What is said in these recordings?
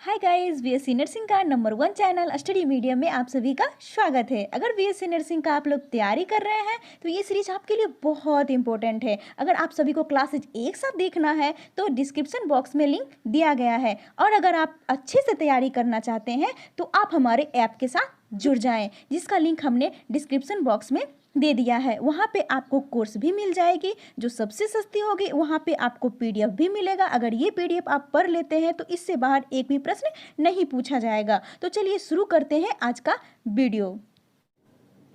Hi guys, BSc nursing का number 1 channel study medium में आप सभी का स्वागत है। अगर बीएससी नर्सिंग का आप लोग तैयारी कर रहे हैं तो ये सीरीज आपके लिए बहुत इंपॉर्टेंट है। अगर आप सभी को क्लासेज एक साथ देखना है तो डिस्क्रिप्शन बॉक्स में लिंक दिया गया है, और अगर आप अच्छे से तैयारी करना चाहते हैं तो आप हमारे ऐप के साथ जुड़ जाएं, जिसका लिंक हमने डिस्क्रिप्शन बॉक्स में दे दिया है। वहाँ पे आपको कोर्स भी मिल जाएगी जो सबसे सस्ती होगी। वहाँ पे आपको पीडीएफ भी मिलेगा। अगर ये पीडीएफ आप पढ़ लेते हैं तो इससे बाहर एक भी प्रश्न नहीं पूछा जाएगा। तो चलिए शुरू करते हैं आज का वीडियो।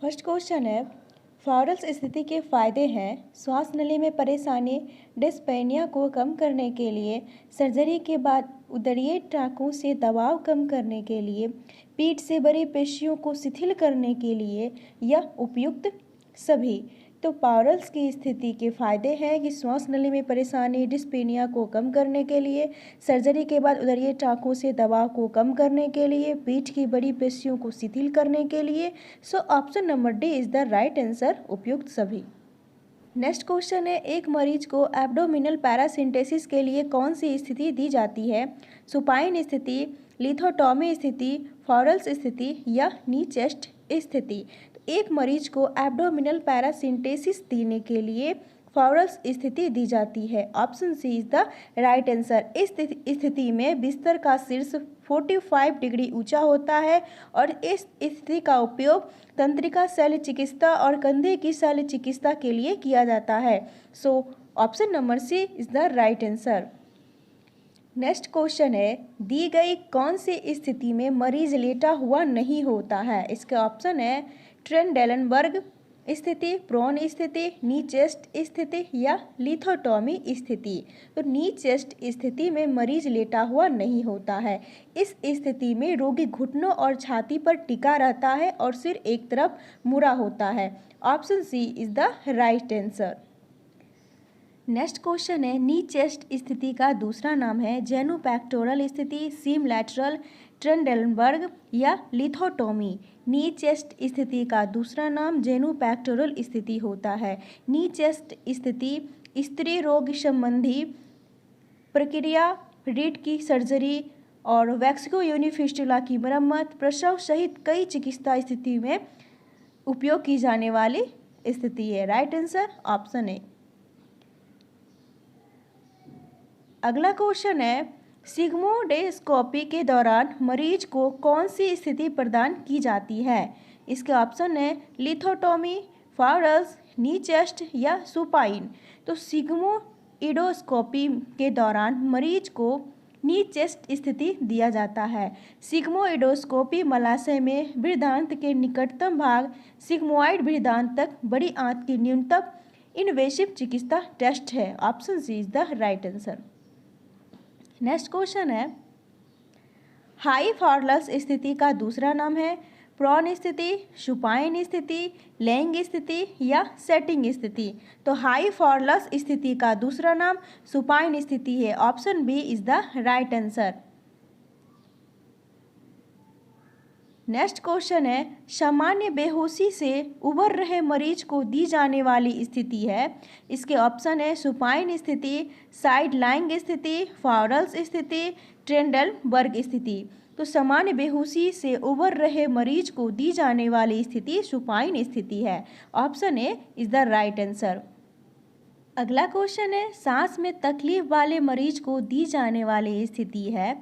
फर्स्ट क्वेश्चन है, फॉरल्स स्थिति के फायदे हैं। श्वास नली में परेशानी डिस्पेनिया को कम करने के लिए, सर्जरी के बाद उदरीय टाँकों से दबाव कम करने के लिए, पीठ से बड़ी पेशियों को शिथिल करने के लिए, या उपयुक्त सभी। तो पाउरल्स की स्थिति के फायदे हैं कि श्वास नली में परेशानी डिस्पेनिया को कम करने के लिए, सर्जरी के बाद उदरीय टाँकों से दबाव को कम करने के लिए, पीठ की बड़ी पेशियों को शिथिल करने के लिए। सो option number D is the right answer, उपयुक्त सभी। नेक्स्ट क्वेश्चन है, एक मरीज को एब्डोमिनल पैरासिंटेसिस के लिए कौन सी स्थिति दी जाती है? सुपाइन स्थिति, लिथोटॉमी स्थिति, फॉरल्स स्थिति, या नी चेस्ट स्थिति। एक मरीज को एब्डोमिनल पैरासिंटेसिस देने के लिए फॉरल्स स्थिति दी जाती है। Option C is the right answer. इस स्थिति में बिस्तर का शीर्ष 45 डिग्री ऊंचा होता है और इस स्थिति का उपयोग तंत्रिका शल्य चिकित्सा और कंधे की शल्य चिकित्सा के लिए किया जाता है। So option number C is the right answer. Next question है, दी गई कौन सी स्थिति में मरीज लेटा हुआ नहीं होता है? इसके ऑप्शन है ट्रेंडेलनबर्ग स्थिति, प्रोन स्थिति, नी चेस्ट स्थिति, या लिथोटॉमी स्थिति। तो नी चेस्ट स्थिति में मरीज लेटा हुआ नहीं होता है। इस स्थिति में रोगी घुटनों और छाती पर टिका रहता है और सिर एक तरफ मुड़ा होता है। Option C is the right answer. Next question है, नी चेस्ट स्थिति का दूसरा नाम है जेनुपेक्टोरल स्थिति, सीम लैटरल, ट्रेंडेलनबर्ग, या लिथोटॉमी। नी चेस्ट स्थिति का दूसरा नाम जेनुपेक्टोरल स्थिति होता है। नी चेस्ट स्थिति स्त्री रोग संबंधी प्रक्रिया, रीढ़ की सर्जरी और वैक्सिको यूनिफिस्टुला की मरम्मत, प्रसव सहित कई चिकित्सा स्थिति में उपयोग की जाने वाली स्थिति है। Right answer option A. अगला क्वेश्चन है, सिग्मोइडोस्कोपी के दौरान मरीज को कौन सी स्थिति प्रदान की जाती है? इसके ऑप्शन है लिथोटॉमी, फॉरल्स, नी चेस्ट, या सुपाइन। तो सिग्मोइडोस्कोपी के दौरान मरीज को नी चेस्ट स्थिति दिया जाता है। सिग्मोइडोस्कोपी मलाशय में बृहदांत के निकटतम भाग सिग्मोइड बृहदांत तक बड़ी आंत की न्यूनतम इन्वेसिव चिकित्सा टेस्ट है। Option C is the right answer. Next question है, हाई फॉरल्स स्थिति का दूसरा नाम है प्रोन स्थिति, सुपाइन स्थिति, लेइंग स्थिति, या सेटिंग स्थिति। तो हाई फॉरल्स स्थिति का दूसरा नाम सुपाइन स्थिति है। Option B is the right answer. Next question है, सामान्य बेहोशी से उबर रहे मरीज को दी जाने वाली स्थिति है। इसके ऑप्शन है सुपाइन स्थिति, साइड लाइंग स्थिति, फॉरल्स स्थिति, ट्रेंडेलनबर्ग स्थिति। तो सामान्य बेहोशी से उबर रहे मरीज को दी जाने वाली स्थिति सुपाइन स्थिति है। Option A is the right answer. अगला क्वेश्चन है, सांस में तकलीफ वाले मरीज को दी जाने वाली स्थिति है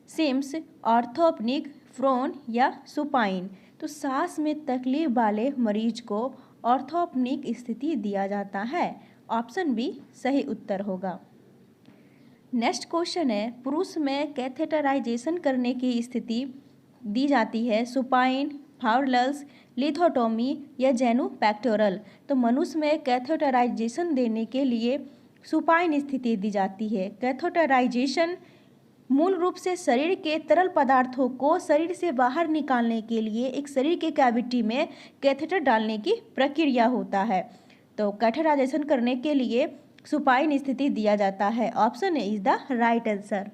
सिम्स, ऑर्थोपेनिक, प्रोन, या सुपाइन। तो सांस में तकलीफ वाले मरीज को ऑर्थोपेनिक स्थिति दिया जाता है। ऑप्शन बी सही उत्तर होगा। नेक्स्ट क्वेश्चन है, पुरुष में कैथेटराइजेशन करने की स्थिति दी जाती है सुपाइन, फॉरल्स, लिथोटॉमी, या जेनुपेक्टोरल। तो मनुष्य में कैथेटराइजेशन देने के लिए सुपाइन स्थिति दी जाती है। कैथेटराइजेशन मूल रूप से शरीर के तरल पदार्थों को शरीर से बाहर निकालने के लिए एक शरीर के कैविटी में कैथेटर डालने की प्रक्रिया होता है। तो कैथेटराइजेशन करने के लिए सुपाइन स्थिति दिया जाता है। Option A is the right answer.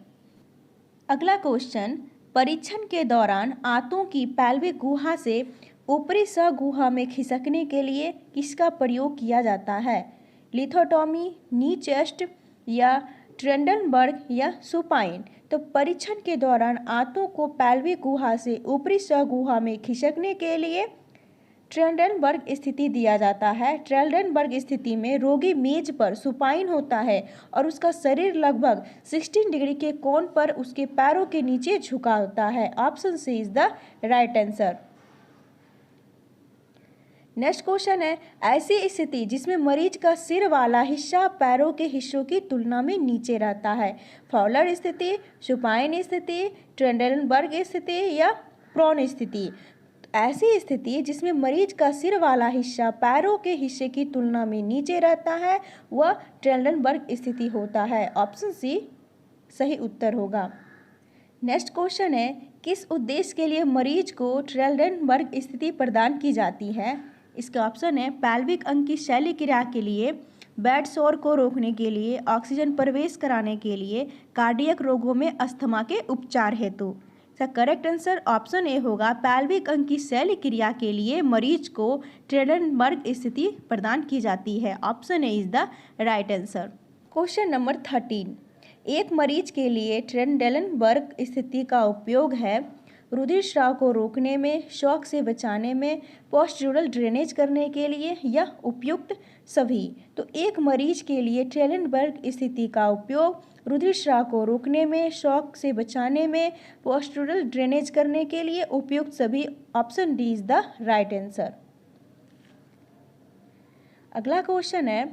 अगला क्वेश्चन, परीक्षण के दौरान आंतों की पैल्विक गुहा से ऊपरी सह गुहा में खिसकने के लिए किसका प्रयोग किया जाता है? लिथोटॉमी, नी चेस्ट, या ट्रेंडेलनबर्ग, या सुपाइन। तो परीक्षण के दौरान आंतों को पैल्विक गुहा से ऊपरी सहगुहा में खिसकने के लिए ट्रेल्डनबर्ग स्थिति दिया जाता है। ट्रेल्डनबर्ग स्थिति में रोगी मेज पर सुपाइन होता है और उसका शरीर लगभग 16 डिग्री के कोण पर उसके पैरों के नीचे झुका होता है। Option C is the right answer. Next question है, ऐसी स्थिति जिसमें मरीज का सिर वाला हिस्सा पैरों के हिस्सों की तुलना में नीचे रहता है। फॉलर स्थिति, सुपाइन स्थिति, ट्रेल्डनबर्ग स्थिति या प्रोन स्थिति। ऐसी स्थिति जिसमें मरीज का सिर वाला हिस्सा पैरों के हिस्से की तुलना में नीचे रहता है वह ट्रेल्डनबर्ग स्थिति होता है। ऑप्शन सी सही उत्तर होगा। नेक्स्ट क्वेश्चन है, किस उद्देश्य के लिए मरीज को ट्रेल्डनबर्ग स्थिति प्रदान की जाती है। इसका ऑप्शन है पैल्विक अंग की शैली क्रिया के लिए, बेड शोर को रोकने के लिए, ऑक्सीजन प्रवेश कराने के लिए, कार्डियक रोगों में अस्थमा के उपचार हेतु। इसका करेक्ट आंसर ऑप्शन ए होगा, पैल्विक अंग की शैली क्रिया के लिए मरीज को ट्रेल्डनबर्ग स्थिति प्रदान की जाती है। Option A is the right answer. Question number 13, एक मरीज के लिए ट्रेल्डनबर्ग स्थिति का उपयोग है रुधिर स्राव को रोकने में, शॉक से बचाने में, पोस्टड्यूरल ड्रेनेज करने के लिए या उपयुक्त सभी। तो एक मरीज के लिए ट्रेल्डनबर्ग स्थिति का उपयोग रुधिर स्राव को रोकने में, शॉक से बचाने में, पोस्टड्यूरल ड्रेनेज करने के लिए, उपयुक्त सभी। Option D is the right answer. अगला क्वेश्चन है,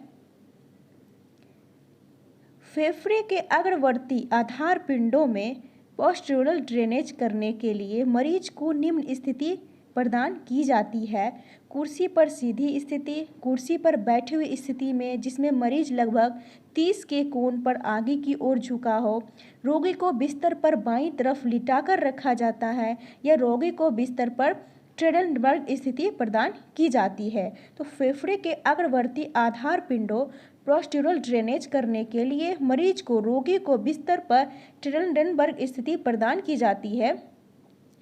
फेफड़े के अग्रवर्ती आधार पिंडों में पोस्टड्यूरल ड्रेनेज करने के लिए मरीज को निम्न स्थिति प्रदान की जाती है। कुर्सी पर सीधी स्थिति, कुर्सी पर बैठी हुई स्थिति में जिसमें मरीज लगभग 30 के कोण पर आगे की ओर झुका हो, रोगी को बिस्तर पर बाईं तरफ लिटाकर रखा जाता है या रोगी को बिस्तर पर ट्रेल्डनबर्ग स्थिति प्रदान की जाती है। तो फेफड़े के अग्रवर्ती आधार पिंडों पोस्टड्यूरल ड्रेनेज करने के लिए मरीज को रोगी को बिस्तर पर ट्रेल्डनबर्ग स्थिति प्रदान की जाती है।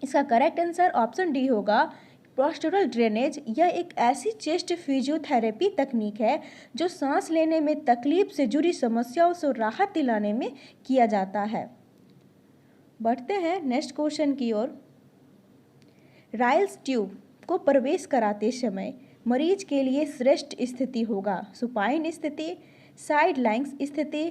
इसका करेक्ट आंसर ऑप्शन डी होगा। पोस्टड्यूरल ड्रेनेज यह एक ऐसी चेस्ट फिजियोथेरेपी तकनीक है जो सांस लेने में तकलीफ से जुड़ी समस्याओं से राहत दिलाने में किया जाता है। बढ़ते हैं नेक्स्ट क्वेश्चन की ओर। राइल्स ट्यूब को प्रवेश कराते समय मरीज के लिए श्रेष्ठ स्थिति होगा सुपाइन स्थिति, साइड लाइंस स्थिति,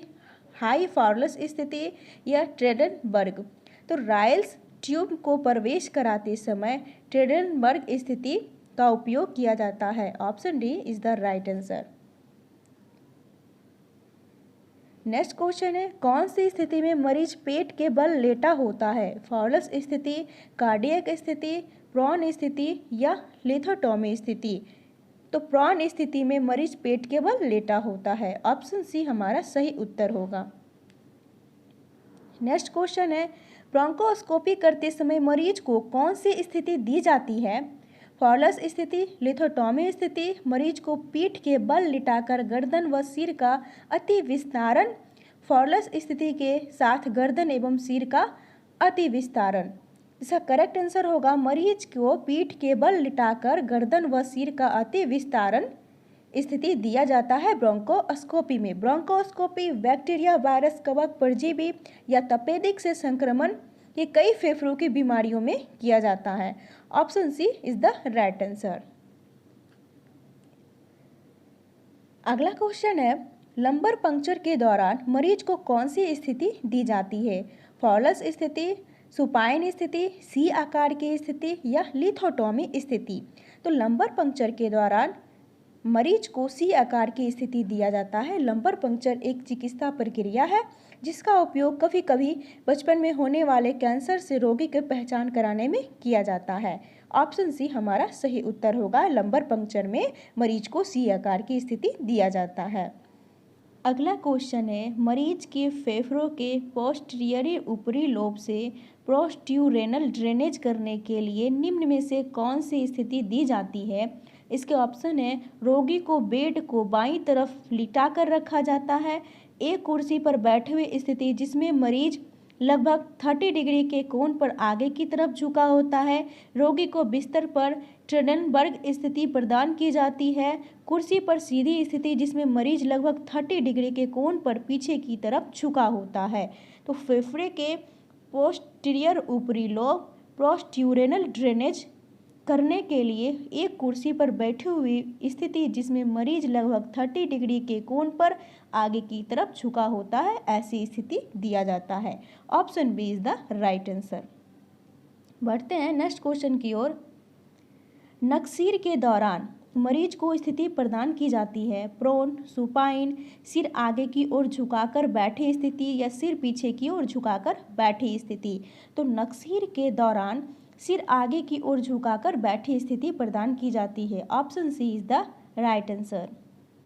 हाई फॉर्लस स्थिति या ट्रेल्डनबर्ग। तो राइल्स ट्यूब को प्रवेश कराते समय ट्रेल्डनबर्ग स्थिति का उपयोग किया जाता है। Option D is the right answer. Next question है, कौन सी स्थिति में मरीज पेट के बल लेटा होता है। फॉर्लस स्थिति, कार्डियक स्थिति, प्रोन स्थिति या लिथोटोमी स्थिति। तो प्रोन स्थिति में मरीज पेट के बल लेटा होता है। ऑप्शन सी हमारा सही उत्तर होगा। नेक्स्ट क्वेश्चन है, ब्रोंकोस्कोपी करते समय मरीज को कौन सी स्थिति दी जाती है। फॉर्लस स्थिति, लिथोटोमी स्थिति, मरीज को पीठ के बल लिटाकर गर्दन व सिर का अति विस्तारण, फॉर्लस स्थिति के साथ गर्दन एवं सिर का अति विस्तारण। इसका करेक्ट आंसर होगा, मरीज को पीठ के बल लिटाकर गर्दन व सिर का अति विस्तारण स्थिति दिया जाता है ब्रोंकोस्कोपी में। ब्रोंकोस्कोपी बैक्टीरिया, वायरस, कवक, परजीवी या तपेदिक से संक्रमण के कई फेफड़ों की बीमारियों में किया जाता है। Option C is the right answer. अगला क्वेश्चन है, लंबर पंक्चर के दौरान मरीज को कौन सी स्थिति दी जाती है। फॉर्लस स्थिति, सुपाइन स्थिति, सी आकार की स्थिति या लिथोटोमी स्थिति। तो लंबर पंक्चर के दौरान मरीज को सी आकार की स्थिति दिया जाता है। लंबर पंक्चर एक चिकित्सा प्रक्रिया है जिसका उपयोग कभी कभी बचपन में होने वाले कैंसर से रोगी की पहचान कराने में किया जाता है। ऑप्शन सी हमारा सही उत्तर होगा। लंबर पंक्चर में मरीज को सी आकार की स्थिति दिया जाता है। अगला क्वेश्चन है, मरीज के फेफड़ों के पोस्टीरियर ऊपरी लोब से पोस्ट्यूरेनल ड्रेनेज करने के लिए निम्न में से कौन सी स्थिति दी जाती है। इसके ऑप्शन है, रोगी को बेड को बाईं तरफ लिटाकर रखा जाता है, एक कुर्सी पर बैठे हुए स्थिति जिसमें मरीज लगभग 30 डिग्री के कोण पर आगे की तरफ झुका होता है, रोगी को बिस्तर पर ट्रेल्डनबर्ग स्थिति प्रदान की जाती है, कुर्सी पर सीधी स्थिति जिसमें मरीज लगभग 30 डिग्री के कोण पर पीछे की तरफ झुका होता है। तो फेफड़े के पोस्टीरियर ऊपरी लोब पोस्ट्यूरेनल ड्रेनेज करने के लिए एक कुर्सी पर बैठी हुई स्थिति जिसमें मरीज लगभग 30 डिग्री के कोण पर आगे की तरफ झुका होता है, ऐसी स्थिति दिया जाता है। Option B is the right answer. बढ़ते हैं नेक्स्ट क्वेश्चन की ओर। नक्सीर के दौरान मरीज को स्थिति प्रदान की जाती है प्रोन, सुपाइन, सिर आगे की ओर झुकाकर बैठी स्थिति या सिर पीछे की ओर झुकाकर बैठी स्थिति। तो नक्सीर के दौरान सिर आगे की ओर झुकाकर बैठी स्थिति प्रदान की जाती है। Option C is the right answer.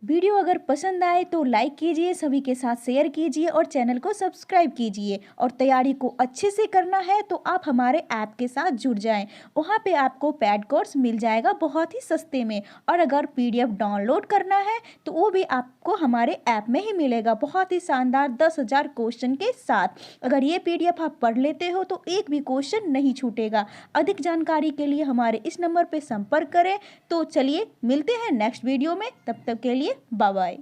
Video अगर पसंद आए तो लाइक कीजिए, सभी के साथ शेयर कीजिए और चैनल को सब्सक्राइब कीजिए। और तैयारी को अच्छे से करना है तो आप हमारे ऐप के साथ जुड़ जाएं। वहाँ पे आपको पैड कोर्स मिल जाएगा बहुत ही सस्ते में। और अगर PDF डाउनलोड करना है तो वो भी आपको हमारे ऐप में ही मिलेगा बहुत ही शानदार 10,000 क्वेश्चन के साथ। अगर ये PDF आप पढ़ लेते हो तो एक भी क्वेश्चन नहीं छूटेगा। अधिक जानकारी के लिए हमारे इस नंबर पर संपर्क करें। तो चलिए मिलते हैं नेक्स्ट वीडियो में, तब तक के लिए बाय बाय।